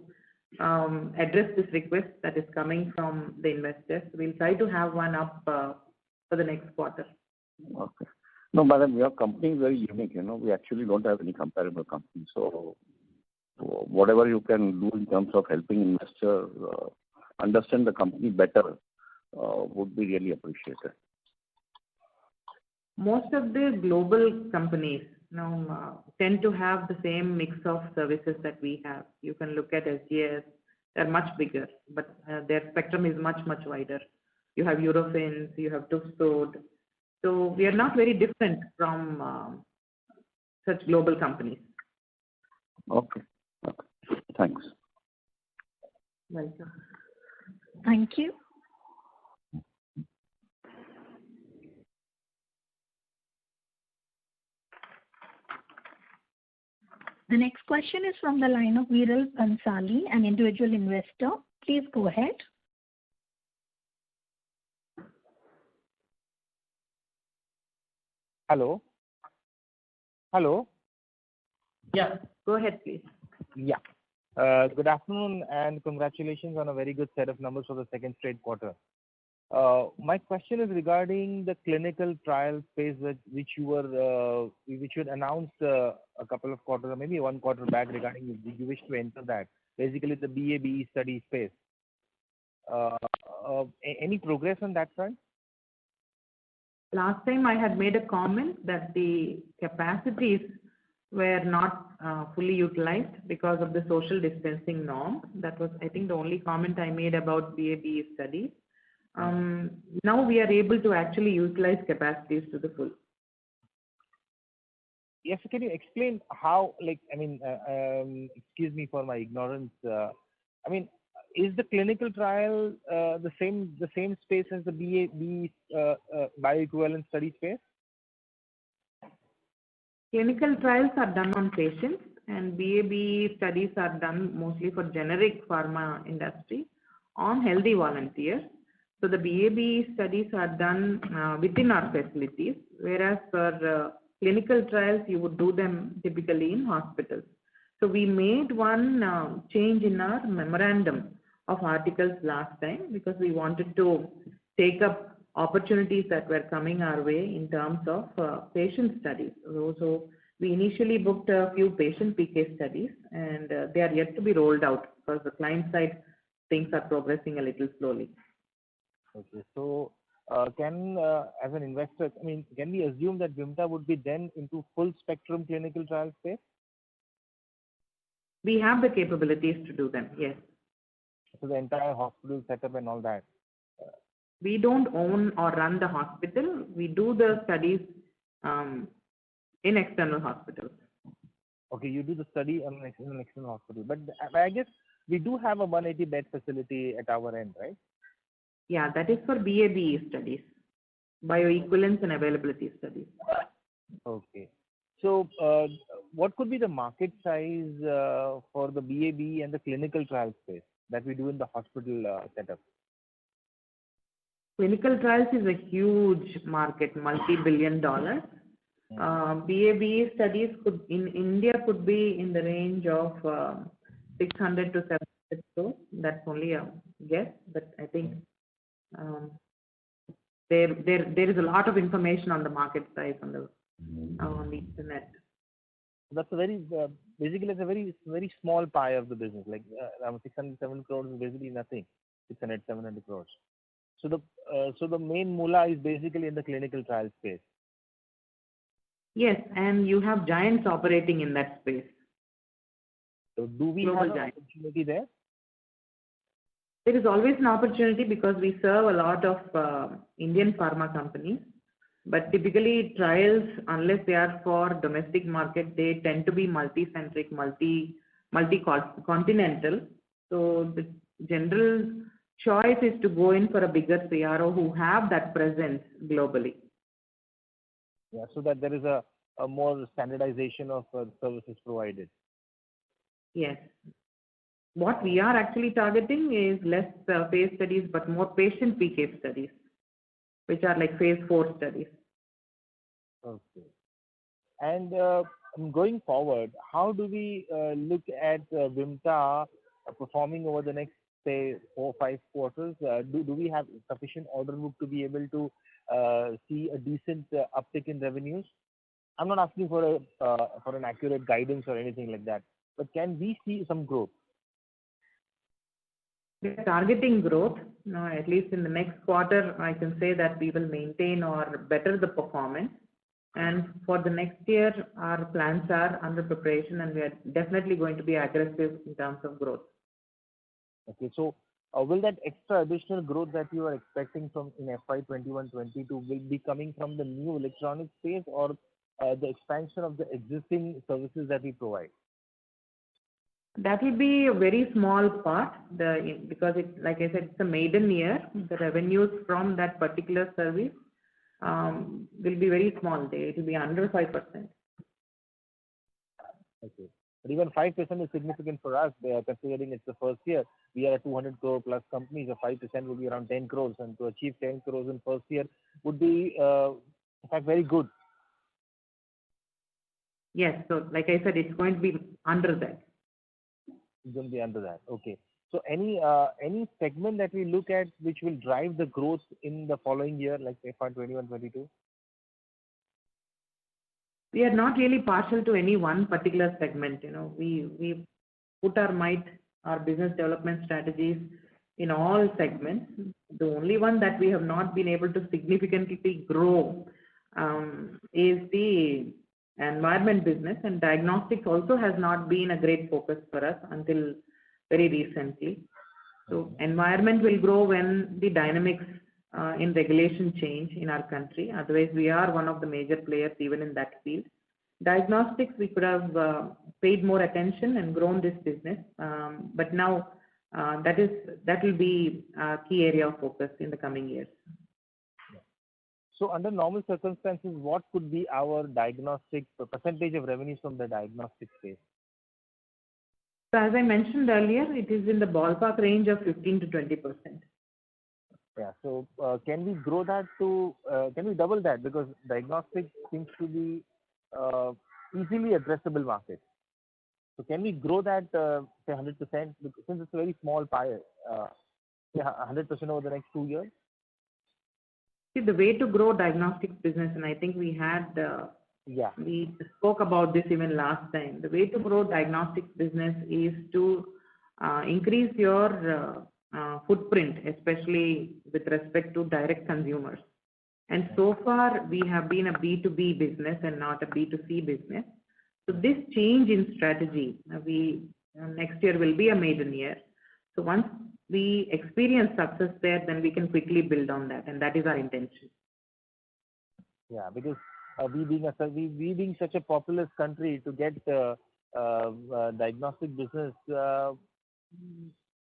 address this request that is coming from the investors. We'll try to have one up for the next quarter.
Okay. No, madam, your company is very unique. We actually don't have any comparable company. So whatever you can do in terms of helping investors understand the company better would be really appreciated.
Most of the global companies tend to have the same mix of services that we have. You can look at SGS, they're much bigger, but their spectrum is much, much wider. You have Eurofins, you have Tuxtode. So we are not very different from such global companies.
Okay. Thanks.
Welcome.
Thank you. The next question is from the line of Viral Pansali, an individual investor. Please go ahead.
Hello.
Yeah, go ahead, please.
Yeah. Good afternoon and congratulations on a very good set of numbers for the second straight quarter. My question is regarding the clinical trial space which you had announced a couple of quarters or maybe one quarter back regarding you wish to enter that, basically the BA/BE study space. Any progress on that front?
Last time I had made a comment that the capacities were not fully utilized because of the social distancing norm. That was, I think, the only comment I made about BA/BE studies. Now we are able to actually utilize capacities to the full.
Yes, can you explain how, excuse me for my ignorance, is the clinical trial the same space as the BA/BE bioequivalent study space?
Clinical trials are done on patients and BA/BE studies are done mostly for generic pharma industry on healthy volunteers. So the BA/BE studies are done within our facilities, whereas for clinical trials, you would do them typically in hospitals. So we made one change in our memorandum of articles last time because we wanted to take up opportunities that were coming our way in terms of patient studies. So we initially booked a few patient PK studies and they are yet to be rolled out because the client side things are progressing a little slowly.
Okay, so as an investor, can we assume that Vimta would be then into full spectrum clinical trial space?
We have the capabilities to do them, yes.
So the entire hospital setup and all that?
We don't own or run the hospital. We do the studies in external hospitals.
Okay, you do the study in an external hospital. But I guess we do have a 180 bed facility at our end, right?
Yeah, that is for BA/BE studies, bioequivalence and availability studies.
Okay. So what could be the market size for the BA/BE and the clinical trial space that we do in the hospital setup?
Clinical trials is a huge market, multi-billion dollars. BA/BE studies in India could be in the range of 600 to 700 crores. That's only a guess, but I think there is a lot of information on the market size on the internet.
That's a very basically it's a very small pie of the business. Like 607 crores is basically nothing. 700 crores. So the main moolah is basically in the clinical trial space.
Yes, and you have giants operating in that space.
So do we have an opportunity there?
There is always an opportunity because we serve a lot of Indian pharma companies, but typically trials, unless they are for domestic market, they tend to be multi-centric, multi-continental. So the general choice is to go in for a bigger CRO who have that presence globally.
Yeah, so that there is a more standardization of services provided.
Yes. What we are actually targeting is less phase studies, but more patient PK studies, which are like phase 4 studies.
Okay. And going forward, how do we look at Vimta performing over the next, say, 4 or 5 quarters? Do we have sufficient order book to be able to see a decent uptick in revenues? I'm not asking for an accurate guidance or anything like that, but can we see some growth?
We are targeting growth. At least in the next quarter, I can say that we will maintain or better the performance. And for the next year, our plans are under preparation, and we are definitely going to be aggressive in terms of growth.
Okay, so will that extra additional growth that you are expecting from in FY 21-22 will be coming from the new electronic space or the expansion of the existing services that we provide?
That will be a very small part, because like I said, it's a maiden year. The revenues from that particular service will be very small. It will be under 5%.
Okay. But even 5% is significant for us, considering it's the first year. We are a 200 crore plus company, so 5% would be around 10 crores. And to achieve 10 crores in first year would be, in fact, very good.
Yes. So like I said, it's going to be under that.
It's going to be under that. Okay. So any segment that we look at which will drive the growth in the following year, like FY 21-22?
We are not really partial to any one particular segment. We put our business development strategies in all segments. The only one that we have not been able to significantly grow is the environment business, and diagnostics also has not been a great focus for us until very recently. So environment will grow when the dynamics in regulation change in our country. Otherwise, we are one of the major players even in that field. Diagnostics, we could have paid more attention and grown this business, but now that will be a key area of focus in the coming years.
So under normal circumstances, what could be our diagnostic percentage of revenues from the diagnostic space?
So as I mentioned earlier, it is in the ballpark range of 15 to 20%.
Yeah. So can we grow that can we double that? Because diagnostics seems to be easily addressable market. So can we grow that, say 100%? Because since it's a very small pie, 100% over the next 2 years?
See, the way to grow diagnostics business, and I think we spoke about this even last time. The way to grow diagnostics business is to increase your footprint, especially with respect to direct consumers. And so far, we have been a B2B business and not a B2C business. So this change in strategy, next year will be a maiden year. So once we experience success there, then we can quickly build on that, and that is our intention.
Yeah, because we being such a populous country, to get diagnostic business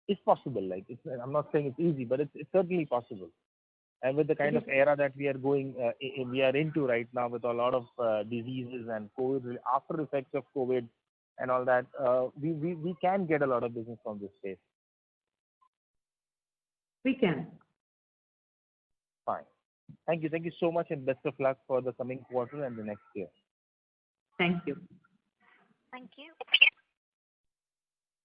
is possible. Like I'm not saying it's easy, but it's certainly possible. And with the kind of era that we are into right now, with a lot of diseases and COVID, after effects of COVID and all that, we can get a lot of business from this space.
We can.
Fine. Thank you. Thank you so much, and best of luck for the coming quarter and the next year.
Thank you.
Thank you.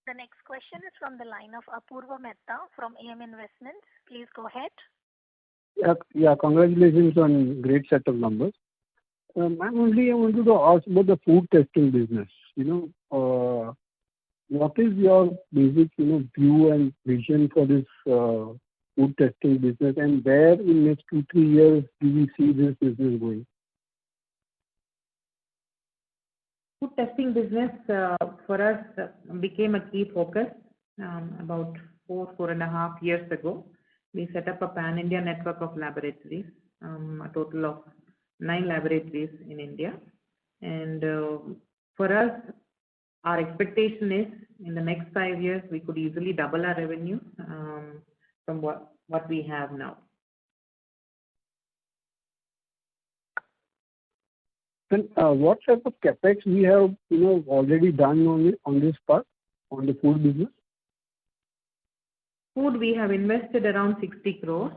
The next question is from the line of Apurva Mehta from AM Investments. Please go ahead.
Yeah, congratulations on great set of numbers. Ma'am, only I wanted to ask about the food testing business. What is your basic, view and vision for this food testing business, and where in next 2-3 years do we see this business going?
Food testing business for us became a key focus about four and a half years ago, we set up a pan-India network of laboratories, a total of 9 laboratories in India. And for us, our expectation is in the next 5 years, we could easily double our revenue from what we have now.
And what type of capex we have, already done on this part, on the food business?
Food, we have invested around 60 crores.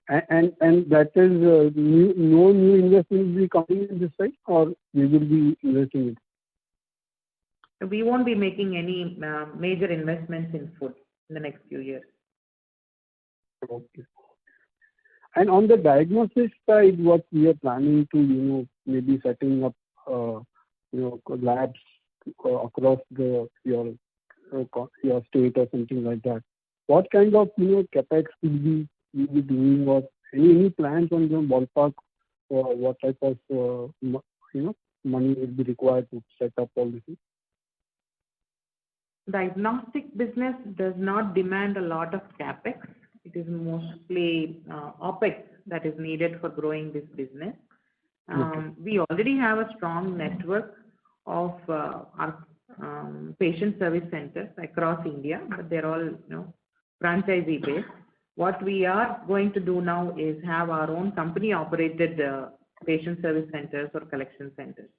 And that is no new investment will be coming in this side, or we will be investing it?
We won't be making any major investments in food in the next few years.
Okay. And on the diagnosis side, what we are planning to, maybe setting up, labs across your state or something like that. What kind of, capex will be doing, or any plans on the ballpark, or what type of, money will be required to set up all this?
Diagnostic business does not demand a lot of capex. It is mostly OPEX that is needed for growing this business.
Okay.
We already have a strong network of our patient service centers across India, but they're all franchisee based. What we are going to do now is have our own company operated patient service centers or collection centers.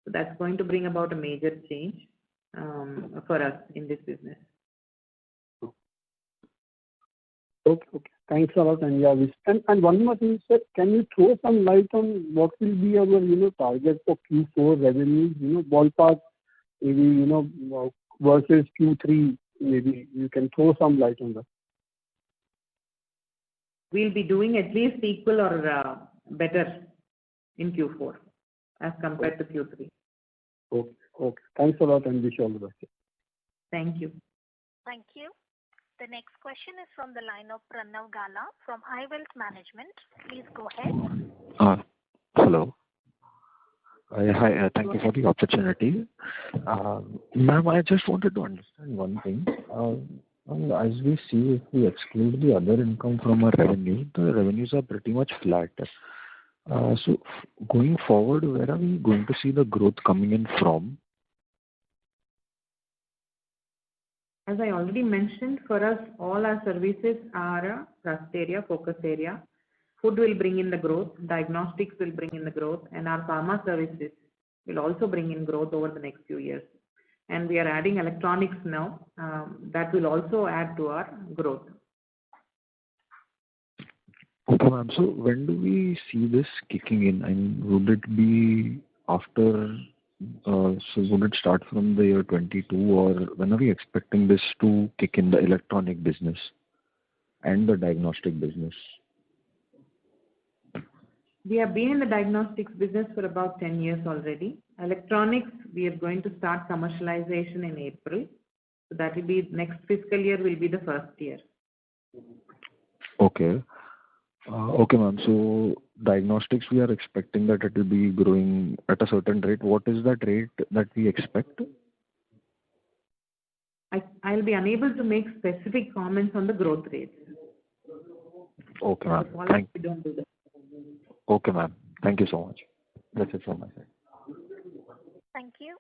So that's going to bring about a major change for us in this business.
Okay. Thanks a lot, and and one more thing, sir, can you throw some light on what will be our target for Q4 revenues, ballpark, maybe versus Q3, maybe you can throw some light on that.
We'll be doing at least equal or better in Q4 as compared to Q3.
Okay. Thanks a lot, and wish you all the best.
Thank you.
Thank you. The next question is from the line of Pranav Gala from iWealth Management. Please go ahead.
Hello. Hi, thank you for the opportunity. Ma'am, I just wanted to understand one thing. As we see, if we exclude the other income from our revenue, the revenues are pretty much flat. So going forward, where are we going to see the growth coming in from?
As I already mentioned, for us, all our services are a trust area, focus area. Food will bring in the growth, diagnostics will bring in the growth, and our pharma services will also bring in growth over the next few years. And we are adding electronics now. That will also add to our growth.
Okay, ma'am. So when do we see this kicking in? I mean, would it be after, so would it start from the year 22, or when are we expecting this to kick in, the electronic business and the diagnostic business?
We have been in the diagnostics business for about 10 years already. Electronics, we are going to start commercialization in April. So that will be next fiscal year will be the first year.
Okay. Okay, ma'am. So diagnostics, we are expecting that it will be growing at a certain rate. What is that rate that we expect?
I'll be unable to make specific comments on the growth rates.
Okay, ma'am.
We don't do that.
Okay, ma'am. Thank you so much. That's it from my side.
Thank you.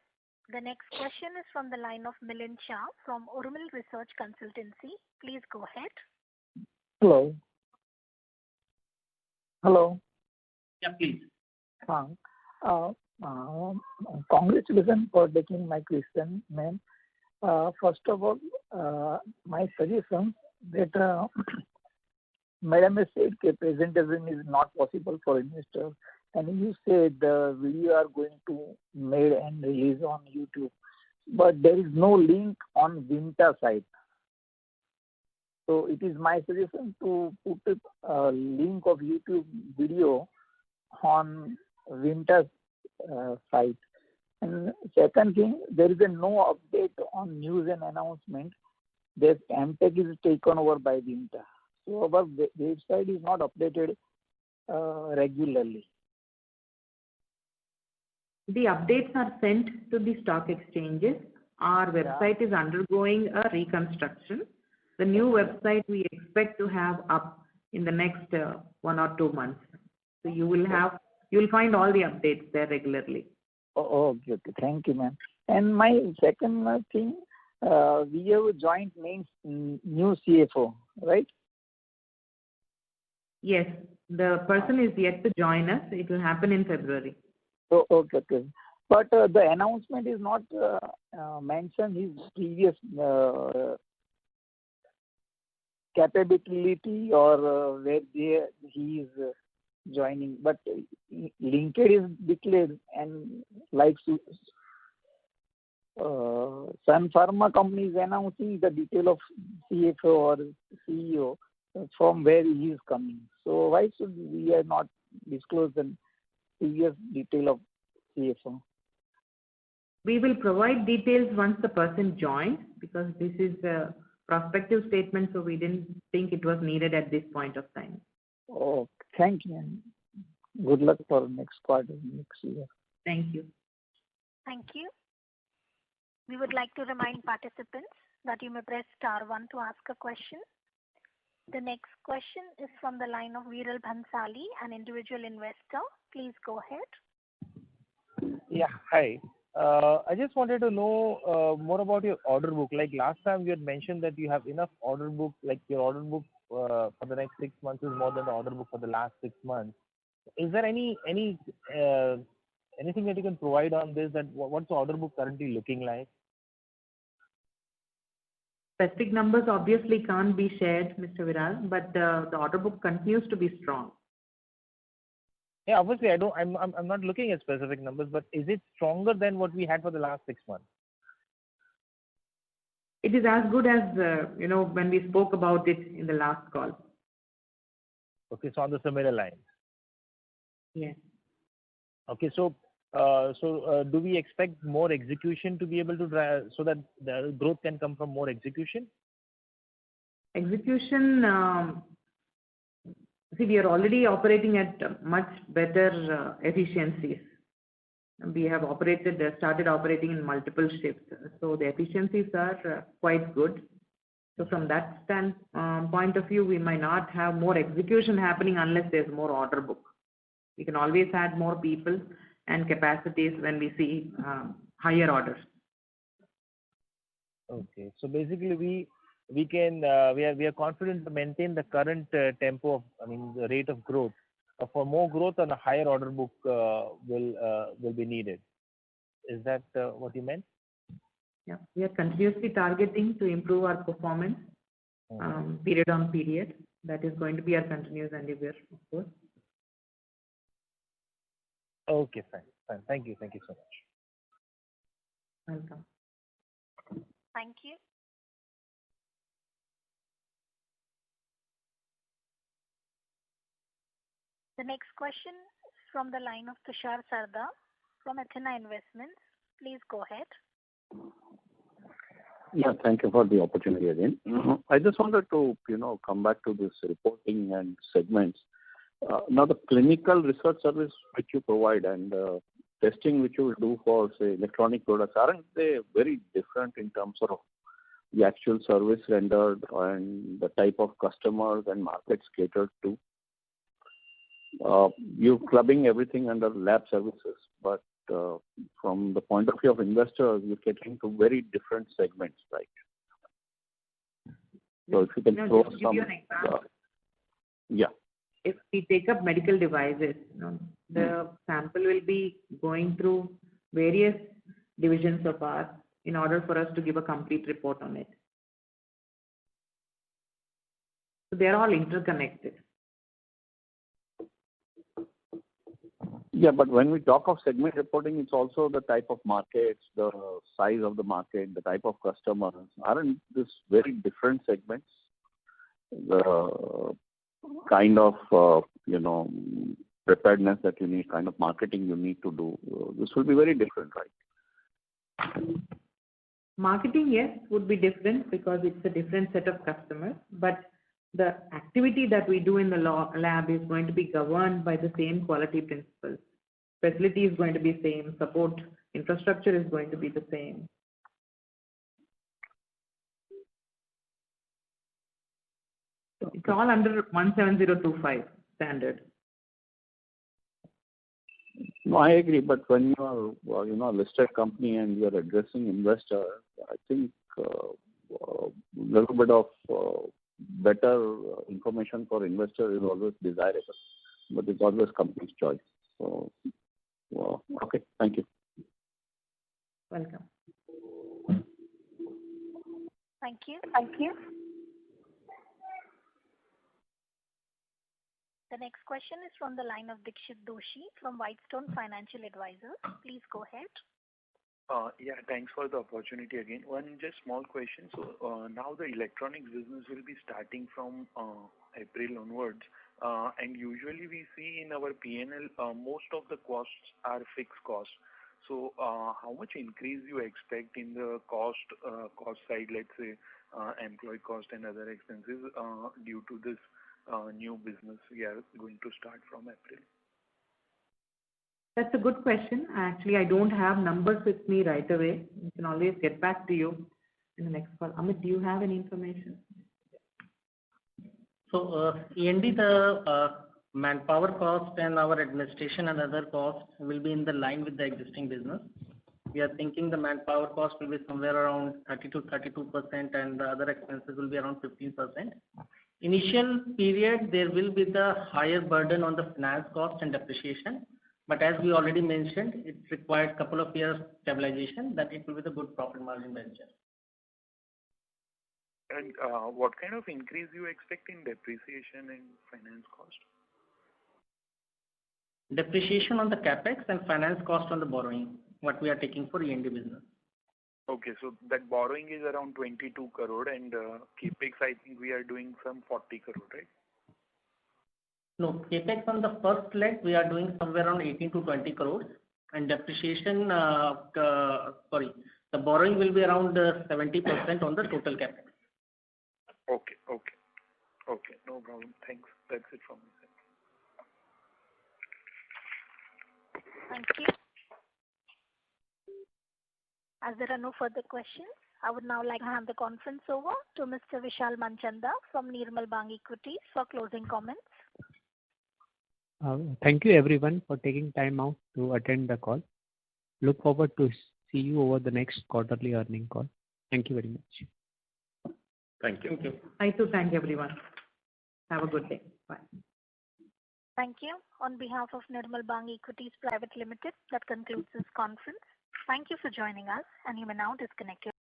The next question is from the line of Milind Shah from Urmil Research Consultancy. Please go ahead.
Hello.
Yeah, please.
Congratulations for taking my question, ma'am. First of all, my suggestion that Madam has said that presentation is not possible for investors, and you said the video are going to made and release on YouTube, but there is no link on Vimta site. So it is my suggestion to put a link of YouTube video on Vimta's site. And second thing, there is no update on news and announcement that MTech is taken over by Vimta. So our website is not updated regularly.
The updates are sent to the stock exchanges. Our website is undergoing a reconstruction. The new website we expect to have up in the next 1 or 2 months. So you will find all the updates there regularly.
Oh, okay. Thank you, ma'am. And my second thing, we have joined new CFO, right?
Yes, the person is yet to join us. It will happen in February.
Oh, okay. But the announcement is not mentioned his previous capability or where he is joining. But LinkedIn is declared, and like Sun Pharma company is announcing the detail of CFO or CEO from where he is coming. So why should we not disclose the previous detail of CFO?
We will provide details once the person joins, because this is a prospective statement, so we didn't think it was needed at this point of time.
Oh, thank you. And good luck for next quarter, next year.
Thank you.
Thank you. We would like to remind participants that you may press *1 to ask a question. The next question is from the line of Viral Bhansali, an individual investor. Please go ahead.
Yeah, hi. I just wanted to know more about your order book. Like last time you had mentioned that you have enough order book, like your order book for the next 6 months is more than the order book for the last 6 months. Is there anything that you can provide on this, that what's the order book currently looking like?
Specific numbers obviously can't be shared, Mr. Viral, but the order book continues to be strong.
Yeah, obviously I'm not looking at specific numbers, but is it stronger than what we had for the last 6 months?
It is as good as when we spoke about it in the last call.
Okay, so on the similar lines.
Yes.
Okay, so do we expect more execution to be able to drive, so that the growth can come from more execution?
Execution. See, we are already operating at much better efficiencies. We have started operating in multiple shifts, so the efficiencies are quite good. So from that point of view, we might not have more execution happening unless there's more order book. We can always add more people and capacities when we see higher orders.
Okay, so basically we are confident to maintain the current tempo of, the rate of growth. For more growth and a higher order book will be needed. Is that what you meant?
Yeah, we are continuously targeting to improve our performance period on period. That is going to be our continuous endeavor, of course.
Okay, fine. Thank you so much.
Welcome.
Thank you. The next question is from the line of Tushar Sarda from Athena Investments. Please go ahead.
Yeah, thank you for the opportunity again. I just wanted to, come back to this reporting and segments. Now, the clinical research service which you provide and testing which you will do for, say, electronic products, aren't they very different in terms of the actual service rendered and the type of customers and markets catered to? You're clubbing everything under lab services, but from the point of view of investors, you're catering to very different segments, right? So if you can throw some...
Give you an example.
Yeah.
If we take up medical devices, the sample will be going through various divisions of ours in order for us to give a complete report on it. So they are all interconnected.
Yeah, but when we talk of segment reporting, it's also the type of markets, the size of the market, the type of customers. Aren't these very different segments? The kind of, preparedness that you need, kind of marketing you need to do, this will be very different, right?
Marketing, yes, would be different because it's a different set of customers, but the activity that we do in the lab is going to be governed by the same quality principles. facility is going to be same, support infrastructure is going to be the same. It's all under 17025 standard.
No, I agree, but when you are, a listed company and you are addressing investors, I think little bit of better information for investors is always desirable, but it's always company's choice. So, okay, thank you.
Welcome.
Thank you. The next question is from the line of Dikshit Doshi from Whitestone Financial Advisors. Please go ahead.
Yeah, thanks for the opportunity again. One just small question. So now the electronics business will be starting from April onwards, and usually we see in our P&L most of the costs are fixed costs. So how much increase you expect in the cost side, let's say employee cost and other expenses due to this new business we are going to start from April?
That's a good question. Actually, I don't have numbers with me right away. We can always get back to you in the next call. Amit, do you have any information?
So, E&D, the manpower cost and our administration and other costs will be in the line with the existing business. We are thinking the manpower cost will be somewhere around 30 to 32%, and the other expenses will be around 15%. Initial period, there will be the higher burden on the finance cost and depreciation, but as we already mentioned, it requires a couple of years stabilization, that it will be the good profit margin venture.
And what kind of increase you expect in depreciation and finance cost?
Depreciation on the capex and finance cost on the borrowing, what we are taking for E&D business.
Okay, so that borrowing is around 22 crore and capex I think we are doing some 40 crore, right?
No, capex on the first leg we are doing somewhere around 18 to 20 crores, and depreciation, the borrowing will be around 70% on the total capex.
Okay, no problem. Thanks. That's it from me.
Thank you. As there are no further questions, I would now like to hand the conference over to Mr. Vishal Manchanda from Nirmal Bang Equities for closing comments.
Thank you everyone for taking time out to attend the call. Look forward to see you over the next quarterly earning call. Thank you very much.
Thank you.
Thank you. I too thank everyone. Have a good day. Bye.
Thank you. On behalf of Nirmal Bang Equities Private Limited, that concludes this conference. Thank you for joining us, and you may now disconnect your